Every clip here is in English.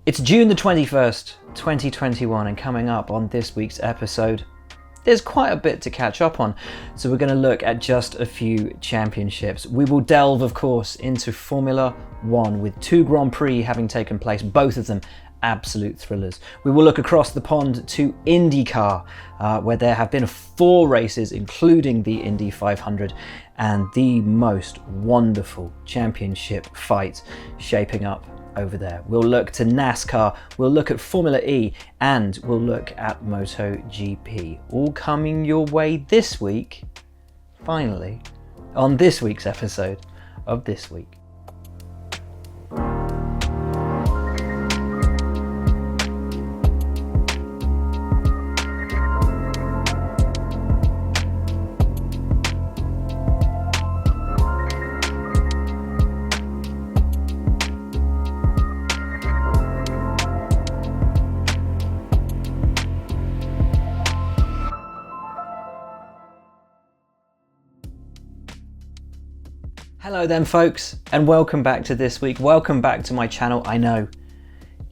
It's June the 21st, 2021, and coming up on this week's episode, there's quite a bit to catch up on. So we're going to look at just a few championships. We will delve, of course, into Formula One with 2 Grand Prix having taken place, both of them absolute thrillers. We will look across the pond to Indycar, where there have been 4 races, including the Indy 500, and the most wonderful championship fight shaping up over there. We'll look to NASCAR, we'll look at Formula E, and we'll look at MotoGP. All coming your way this week, finally, on this week's episode of This Week. Hello then folks, and welcome back to This Week. Welcome back to my channel. I know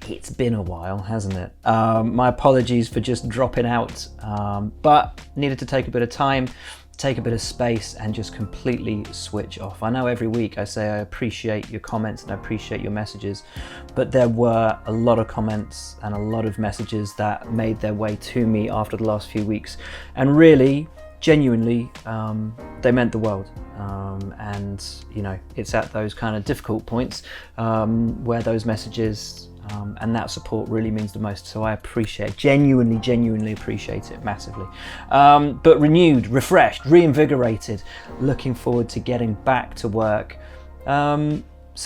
it's been a while, hasn't it? My apologies for just dropping out, but needed to take a bit of time, take a bit of space, and just completely switch off. I know every week I say I appreciate your comments and I appreciate your messages, but there were a lot of comments and a lot of messages that made their way to me after the last few weeks, and really, genuinely, they meant the world. And you know, it's at those kind of difficult points where those messages and that support really means the most. So I appreciate, genuinely appreciate it massively. But renewed, refreshed, reinvigorated, looking forward to getting back to work. So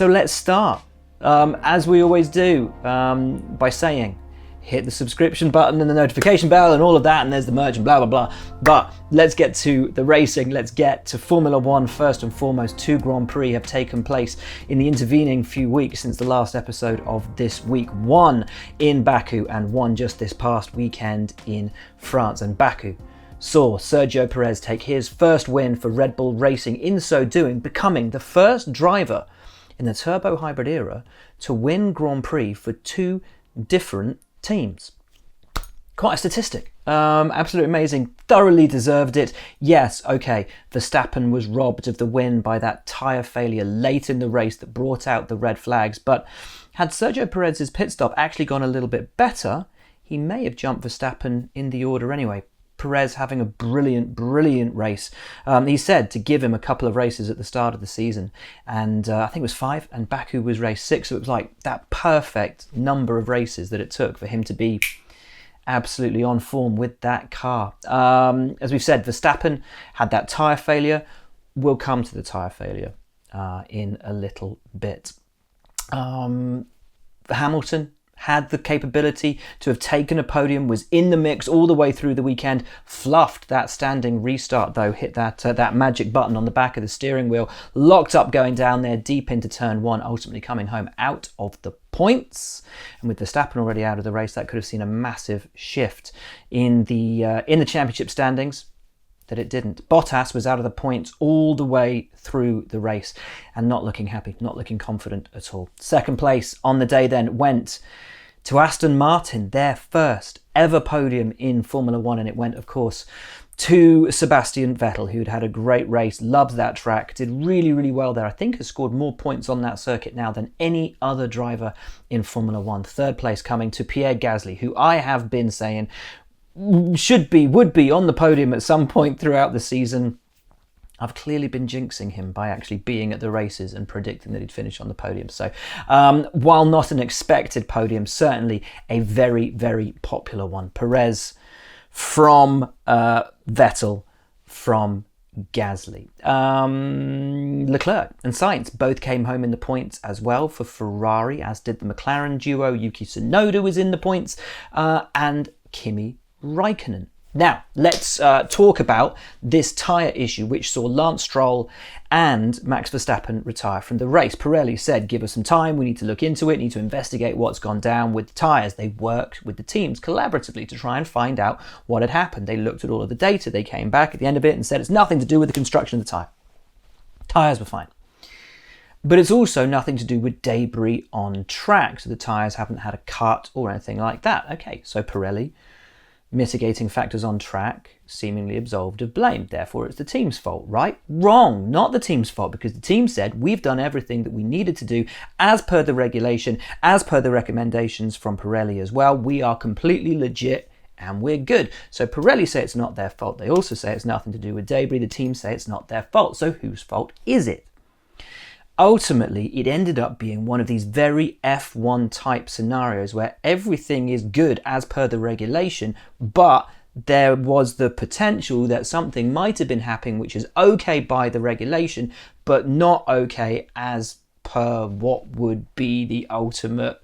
let's start, as we always do, by saying, hit the subscription button and the notification bell and all of that, and there's the merch and blah blah blah. But let's get to the racing. Let's get to Formula One first and foremost. 2 Grand Prix have taken place in the intervening few weeks since the last episode of This Week. 1 in Baku and 1 just this past weekend in France. And Baku saw Sergio Perez take his first win for Red Bull Racing, in so doing becoming the first driver in the turbo hybrid era to win Grand Prix for 2 different teams. Quite a statistic. Absolutely amazing. Thoroughly deserved it. Yes, okay, Verstappen was robbed of the win by that tyre failure late in the race that brought out the red flags, but had Sergio Perez's pit stop actually gone a little bit better, he may have jumped Verstappen in the order anyway. Perez having a brilliant race. He said to give him a couple of races at the start of the season, and I think it was 5, and Baku was race 6, so it was like that perfect number of races that it took for him to be absolutely on form with that car. As we've said, Verstappen had that tyre failure. We'll come to the tyre failure in a little bit. Hamilton had the capability to have taken a podium, was in the mix all the way through the weekend, fluffed that standing restart though, hit that magic button on the back of the steering wheel, locked up going down there deep into turn 1, ultimately coming home out of the points. And with Verstappen already out of the race, that could have seen a massive shift in the championship standings. That it didn't. Bottas was out of the points all the way through the race and not looking happy, not looking confident at all. Second place on the day then went to Aston Martin, their first ever podium in Formula One, and it went, of course, to Sebastian Vettel, who'd had a great race, loved that track, did really well there. I think has scored more points on that circuit now than any other driver in Formula One. Third place coming to Pierre Gasly, who I have been saying would be on the podium at some point throughout the season. I've clearly been jinxing him by actually being at the races and predicting that he'd finish on the podium. So while not an expected podium, certainly a very popular one. Perez from Vettel from Gasly. Leclerc and Sainz both came home in the points as well for Ferrari, as did the McLaren duo. Yuki Tsunoda was in the points, and Kimi Raikkonen. Now, let's talk about this tyre issue, which saw Lance Stroll and Max Verstappen retire from the race. Pirelli said, give us some time, we need to look into it, need to investigate what's gone down with the tyres. They worked with the teams collaboratively to try and find out what had happened. They looked at all of the data, they came back at the end of it and said it's nothing to do with the construction of the tyre. Tyres were fine. But it's also nothing to do with debris on track, so the tyres haven't had a cut or anything like that. Okay, so Pirelli, mitigating factors on track, seemingly absolved of blame. Therefore, it's the team's fault, right? Wrong, not the team's fault, because the team said we've done everything that we needed to do as per the regulation, as per the recommendations from Pirelli as well. We are completely legit and we're good. So Pirelli say it's not their fault. They also say it's nothing to do with debris. The team say it's not their fault. So whose fault is it? Ultimately, it ended up being one of these very F1 type scenarios where everything is good as per the regulation, but there was the potential that something might have been happening which is okay by the regulation, but not okay as per what would be the ultimate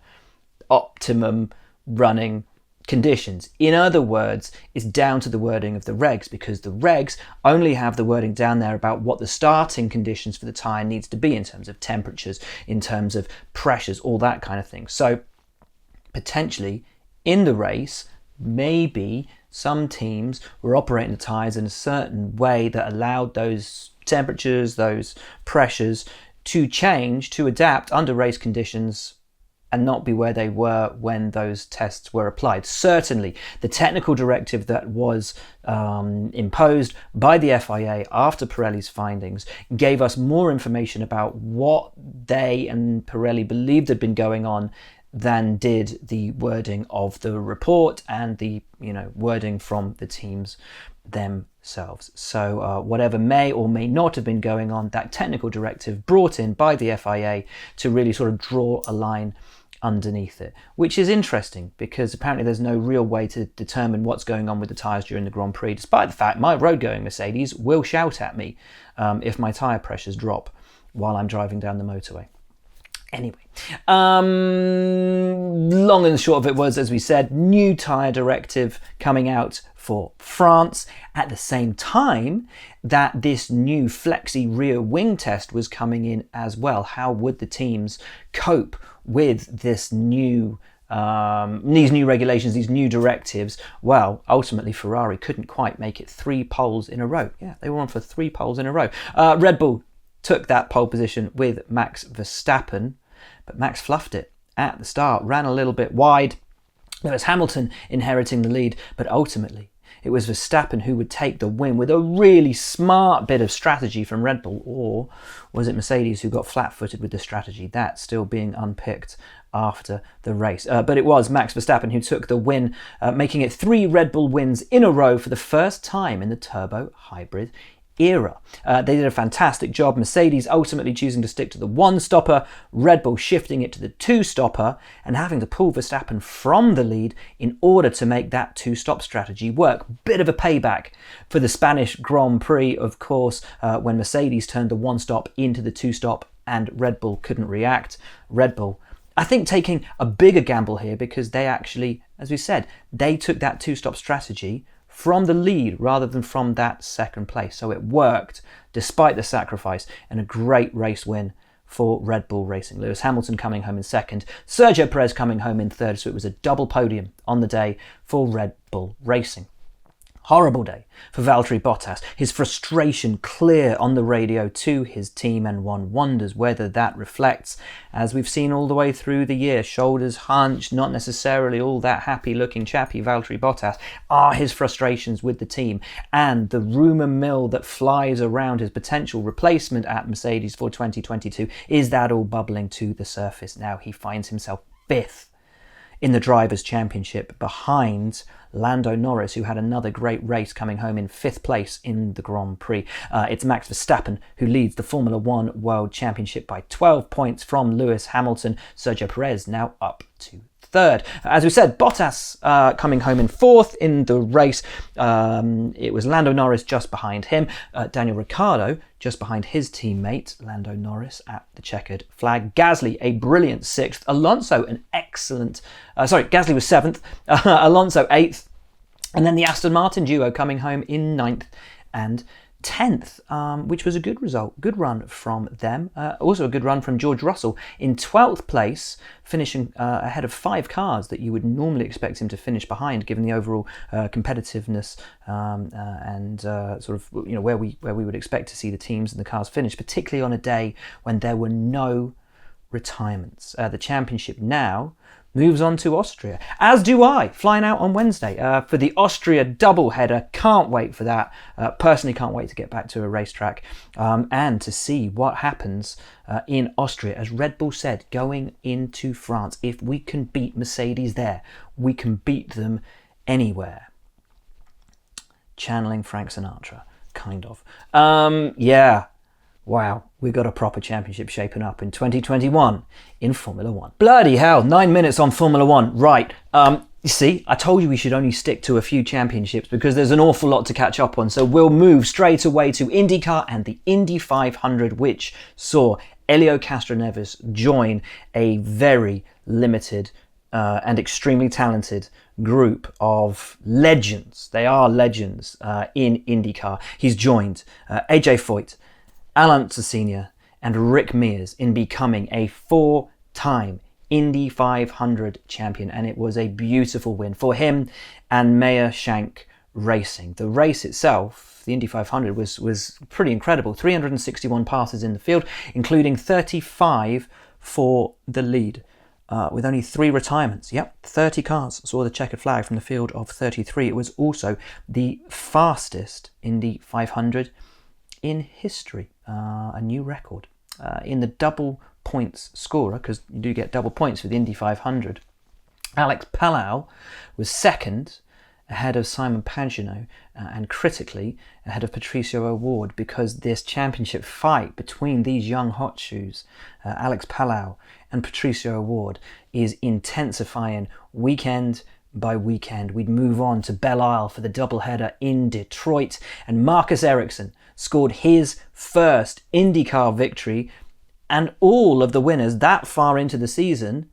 optimum running conditions. In other words, it's down to the wording of the regs, because the regs only have the wording down there about what the starting conditions for the tyre needs to be in terms of temperatures, in terms of pressures, all that kind of thing. So potentially in the race, maybe some teams were operating the tyres in a certain way that allowed those temperatures, those pressures to change, to adapt under race conditions and not be where they were when those tests were applied. Certainly, the technical directive that was imposed by the FIA after Pirelli's findings gave us more information about what they and Pirelli believed had been going on than did the wording of the report and the wording from the teams themselves. So whatever may or may not have been going on, that technical directive brought in by the FIA to really sort of draw a line underneath it, which is interesting because apparently there's no real way to determine what's going on with the tyres during the Grand Prix, despite the fact my road-going Mercedes will shout at me if my tyre pressures drop while I'm driving down the motorway. Anyway, long and short of it was, as we said, new tyre directive coming out for France at the same time that this new flexi rear wing test was coming in as well. How would the teams cope with this new these new regulations, these new directives? Well, ultimately Ferrari couldn't quite make it 3 poles in a row. Yeah, they were on for 3 poles in a row. Red Bull took that pole position with Max Verstappen, but Max fluffed it at the start, ran a little bit wide. Lewis Hamilton inheriting the lead, but ultimately it was Verstappen who would take the win with a really smart bit of strategy from Red Bull, or was it Mercedes who got flat-footed with the strategy? That's still being unpicked after the race. But it was Max Verstappen who took the win, making it 3 Red Bull wins in a row for the first time in the turbo hybrid era. They did a fantastic job. Mercedes ultimately choosing to stick to the 1-stopper, Red Bull shifting it to the 2-stopper and having to pull Verstappen from the lead in order to make that 2-stop strategy work. Bit of a payback for the Spanish Grand Prix, of course, when Mercedes turned the 1-stop into the 2-stop and Red Bull couldn't react. Red Bull, I think, taking a bigger gamble here because they actually, as we said, they took that 2-stop strategy from the lead rather than from that second place. So it worked despite the sacrifice, and a great race win for Red Bull Racing. Lewis Hamilton coming home in second, Sergio Perez coming home in third. So it was a double podium on the day for Red Bull Racing. Horrible day for Valtteri Bottas. His frustration clear on the radio to his team, and one wonders whether that reflects, as we've seen all the way through the year, shoulders hunched, not necessarily all that happy looking chappy Valtteri Bottas, are his frustrations with the team and the rumour mill that flies around his potential replacement at Mercedes for 2022. Is that all bubbling to the surface now? He finds himself 5th in the Drivers' Championship behind Lando Norris, who had another great race coming home in 5th place in the Grand Prix. It's Max Verstappen who leads the Formula One World Championship by 12 points from Lewis Hamilton. Sergio Perez now up to 3rd. As we said, Bottas coming home in 4th in the race. It was Lando Norris just behind him. Daniel Ricciardo just behind his teammate, Lando Norris, at the checkered flag. Gasly, a brilliant 6th. Alonso, an excellent... Gasly was 7th. Alonso, 8th. And then the Aston Martin duo coming home in 9th and 10th, which was a good result, good run from them. Also a good run from George Russell in 12th place, finishing ahead of 5 cars that you would normally expect him to finish behind, given the overall competitiveness and sort of where we would expect to see the teams and the cars finish, particularly on a day when there were no retirements. The championship now moves on to Austria, as do I, flying out on Wednesday for the Austria doubleheader. Can't wait for that. Personally, can't wait to get back to a racetrack and to see what happens in Austria. As Red Bull said, going into France, if we can beat Mercedes there, we can beat them anywhere. Channeling Frank Sinatra, kind of. Yeah. Wow, we got a proper championship shaping up in 2021 in Formula 1. Bloody hell, 9 minutes on Formula 1. Right, you see, I told you we should only stick to a few championships because there's an awful lot to catch up on. So we'll move straight away to IndyCar and the Indy 500, which saw Helio Castroneves join a very limited and extremely talented group of legends. They are legends in IndyCar. He's joined AJ Foyt, Alan Senior and Rick Mears in becoming a 4-time Indy 500 champion, and it was a beautiful win for him and Meyer Shank Racing. The race itself, the Indy 500, was pretty incredible. 361 passes in the field, including 35 for the lead, with only 3 retirements. Yep, 30 cars saw the checkered flag from the field of 33. It was also the fastest Indy 500 in history, a new record. In the double points scorer, because you do get double points for the Indy 500, Alex Palou was second, ahead of Simon Pagenaud, and critically ahead of Patricio O'Ward, because this championship fight between these young hot shoes, Alex Palou and Patricio O'Ward, is intensifying weekend by weekend. We'd move on to Belle Isle for the doubleheader in Detroit, and Marcus Ericsson scored his first IndyCar victory, and all of the winners that far into the season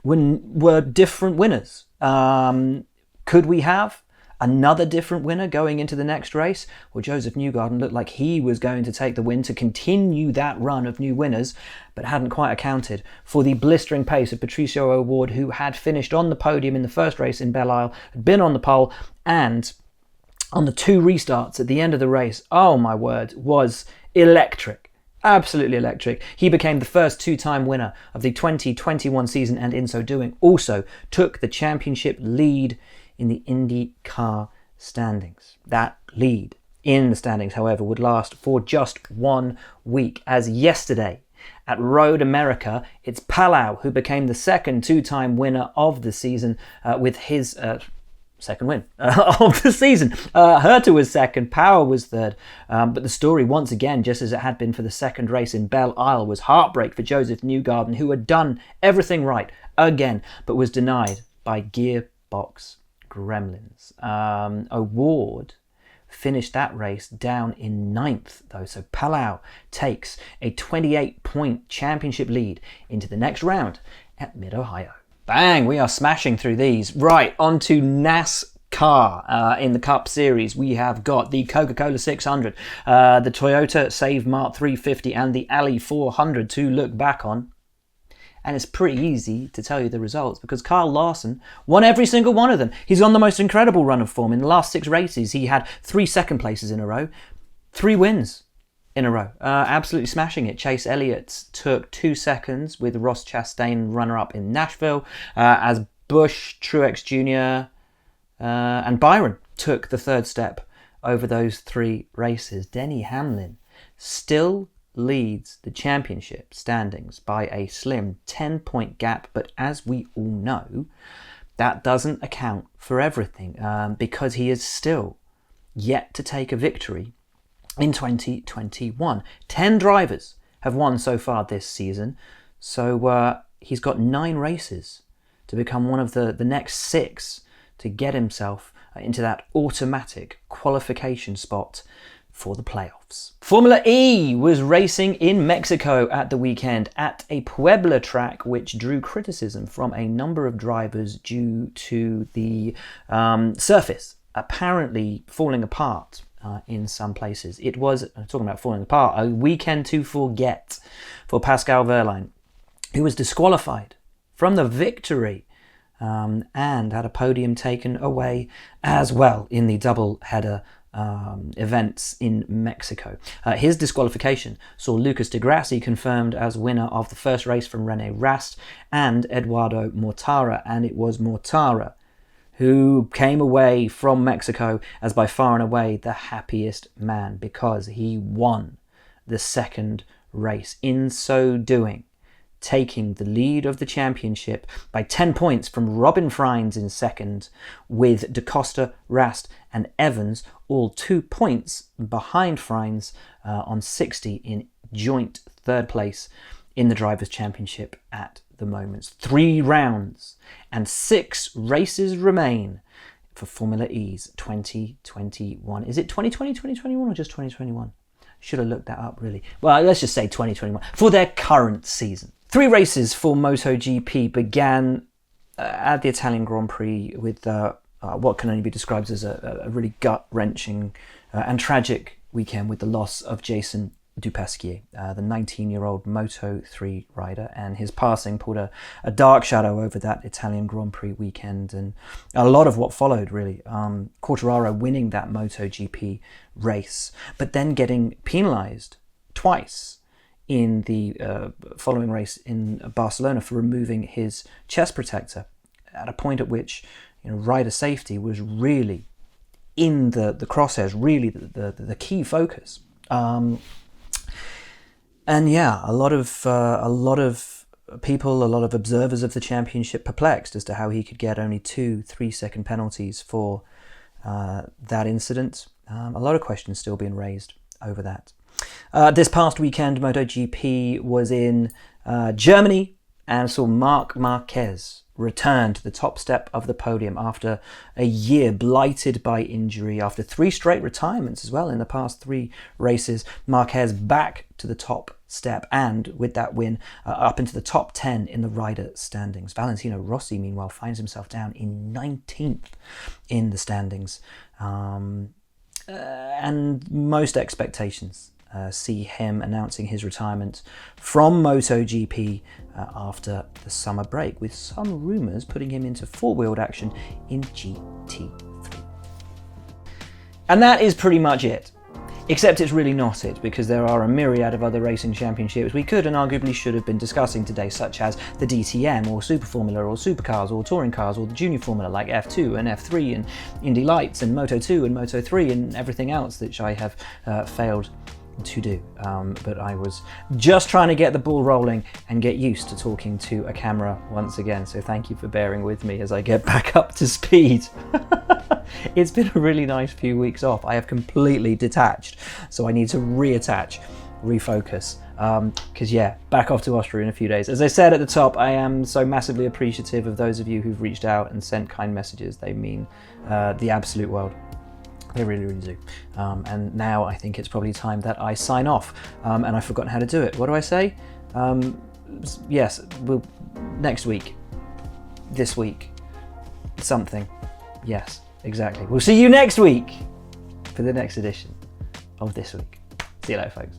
were different winners. Could we have another different winner going into the next race? Well, Joseph Newgarden looked like he was going to take the win to continue that run of new winners, but hadn't quite accounted for the blistering pace of Patricio O'Ward, who had finished on the podium in the first race in Belle Isle, had been on the pole, and on the 2 restarts at the end of the race, oh my word, was electric. Absolutely electric. He became the first 2-time winner of the 2021 season, and in so doing also took the championship lead in the IndyCar standings. That lead in the standings, however, would last for just 1 week, as yesterday at Road America, it's Palou who became the second 2-time winner of the season with his second win of the season. Herta was second, Power was third, but the story once again, just as it had been for the second race in Belle Isle, was heartbreak for Joseph Newgarden, who had done everything right again, but was denied by gearbox gremlins. O'Ward finished that race down in 9th though, so Palou takes a 28-point championship lead into the next round at Mid-Ohio. Bang, we are smashing through these. Right, on to NASCAR. In the Cup Series, we have got the Coca-Cola 600, the Toyota Save Mart 350, and the Ali 400 to look back on. And it's pretty easy to tell you the results because Kyle Larson won every single one of them. He's on the most incredible run of form. In the last 6 races, he had 3 second places in a row, 3 wins in a row. Absolutely smashing it. Chase Elliott took 2 seconds with Ross Chastain runner-up in Nashville, as Busch, Truex Jr. And Byron took the 3rd step over those 3 races. Denny Hamlin still leads the championship standings by a slim 10-point gap, but as we all know, that doesn't account for everything because he is still yet to take a victory in 2021. 10 drivers have won so far this season, so he's got 9 races to become one of the next 6 to get himself into that automatic qualification spot for the playoffs. Formula E was racing in Mexico at the weekend at a Puebla track, which drew criticism from a number of drivers due to the surface apparently falling apart in some places. It was, I'm talking about falling apart, a weekend to forget for Pascal Wehrlein, who was disqualified from the victory and had a podium taken away as well in the double header events in Mexico. His disqualification saw Lucas de Grassi confirmed as winner of the first race from René Rast and Eduardo Mortara, and it was Mortara who came away from Mexico as by far and away the happiest man, because he won the second race, in so doing taking the lead of the championship by 10 points from Robin Freins in second, with Da Costa, Rast and Evans all 2 points behind Freins on 60 in joint third place in the Drivers' Championship at the moment. 3 rounds and 6 races remain for Formula E's 2021. Is it 2020, 2021 or just 2021? Should have looked that up, really. Well, let's just say 2021 for their current season. 3 races for MotoGP began at the Italian Grand Prix with what can only be described as a really gut-wrenching and tragic weekend, with the loss of Jason Dupasquier, the 19-year-old Moto3 rider, and his passing put a dark shadow over that Italian Grand Prix weekend and a lot of what followed, really. Quartararo winning that MotoGP race, but then getting penalised twice in the following race in Barcelona for removing his chest protector, at a point at which, you know, rider safety was really in the crosshairs, really the key focus. And yeah, a lot of people, a lot of observers of the championship perplexed as to how he could get only 2 3-second penalties for that incident. A lot of questions still being raised over that. This past weekend, MotoGP was in Germany and saw Marc Marquez return to the top step of the podium after a year blighted by injury, after 3 straight retirements as well in the past 3 races. Marquez back to the top step, and with that win up into the top 10 in the rider standings. Valentino Rossi, meanwhile, finds himself down in 19th in the standings, and most expectations see him announcing his retirement from MotoGP after the summer break, with some rumours putting him into four-wheeled action in GT3. And that is pretty much it. Except it's really not it, because there are a myriad of other racing championships we could and arguably should have been discussing today, such as the DTM, or Super Formula, or Supercars, or Touring Cars, or the Junior Formula like F2 and F3 and Indy Lights and Moto2 and Moto3 and everything else which I have failed to do. But I was just trying to get the ball rolling and get used to talking to a camera once again, so thank you for bearing with me as I get back up to speed. It's been a really nice few weeks off. I have completely detached, so I need to reattach, refocus, because yeah, back off to Austria in a few days. As I said at the top, I am so massively appreciative of those of you who've reached out and sent kind messages. They mean the absolute world. They really, really do. And now I think it's probably time that I sign off, and I've forgotten how to do it. What do I say? Yes, we'll, next week, this week, something. Yes, exactly. We'll see you next week for the next edition of This Week. See you later, folks.